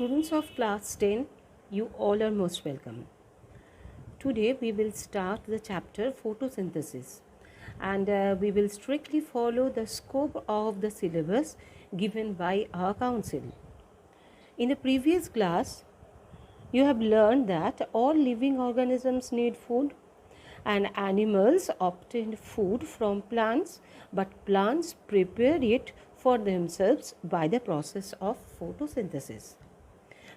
Students of class 10, you all are most welcome. Today we will start the chapter photosynthesis, and we will strictly follow the scope of the syllabus given by our council. In the previous class, you have learned that all living organisms need food and animals obtain food from plants, but plants prepare it for themselves by the process of photosynthesis.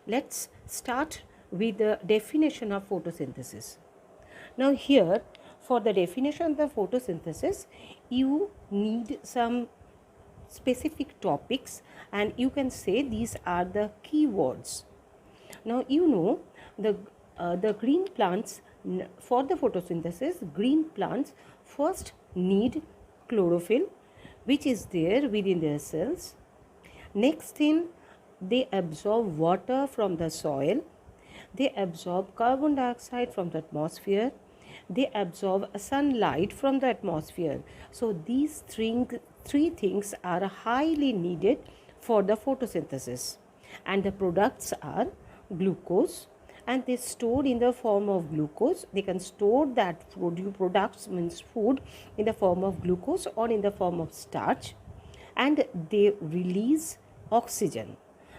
Let's start with the definition of photosynthesis. Now here, for the definition of the photosynthesis, you need some specific topics, and you can say these are the key words. Now you know the green plants, for the photosynthesis, green plants first need chlorophyll, which is there within their cells. Next thing, they absorb water from the soil, they absorb carbon dioxide from the atmosphere, they absorb sunlight from the atmosphere. So these three things are highly needed for the photosynthesis, and the products are glucose, and they stored in the form of glucose. They can store that products, means food, in the form of glucose or in the form of starch, and they release oxygen.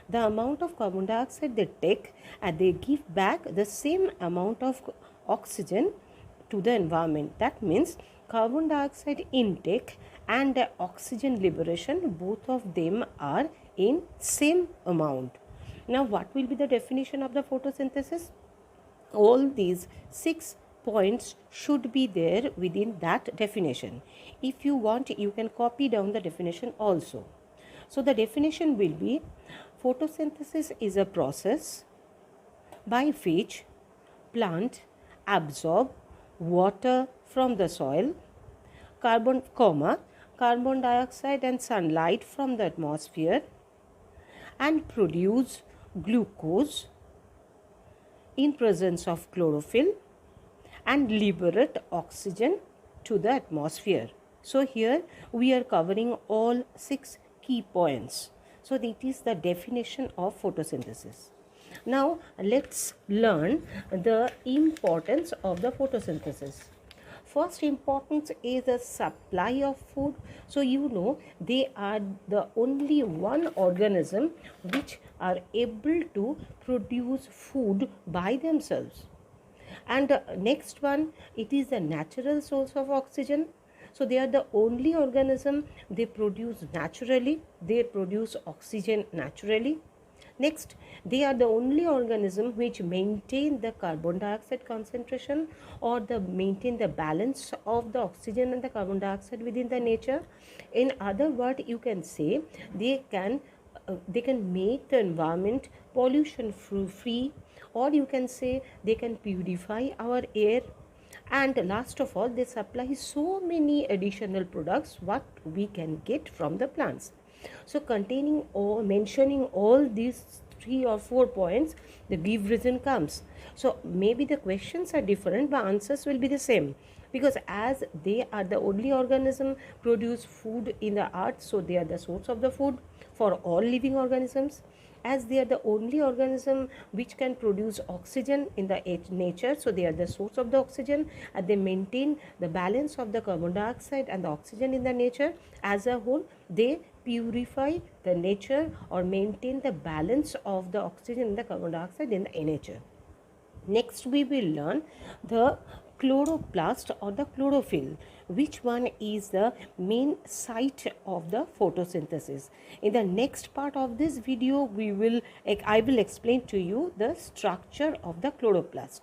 The amount of carbon dioxide they take, and they give back the same amount of oxygen to the environment. That means carbon dioxide intake and oxygen liberation, both of them are in same amount. Now what will be the definition of the photosynthesis? All these 6 points should be there within that definition. If you want, you can copy down the definition also. So the definition will be: photosynthesis is a process by which plant absorb water from the soil, carbon dioxide and sunlight from the atmosphere, and produce glucose in presence of chlorophyll and liberate oxygen to the atmosphere. So here we are covering all 6 key points. So that is the definition of photosynthesis. Now let's learn the importance of the photosynthesis. First importance is the supply of food. So you know they are the only one organism which are able to produce food by themselves. And next one, it is the natural source of oxygen. So they are the only organism, they produce naturally, they produce oxygen naturally. Next, they are the only organism which maintain the carbon dioxide concentration, or maintain the balance of the oxygen and the carbon dioxide within the nature. In other words, you can say they can make the environment pollution free, or you can say they can purify our air. And last of all, they supply so many additional products what we can get from the plants. So containing or mentioning all these 3 or 4 points, the give reason comes. So maybe the questions are different, but answers will be the same, because as they are the only organism produce food in the earth, so they are the source of the food for all living organisms. As they are the only organism which can produce oxygen in the nature, so they are the source of the oxygen, and they maintain the balance of the carbon dioxide and the oxygen in the nature as a whole. They purify the nature or maintain the balance of the oxygen and the carbon dioxide in the nature. Next we will learn the chloroplast or the chlorophyll, which one is the main site of the photosynthesis. In the next part of this video, I will explain to you the structure of the chloroplast.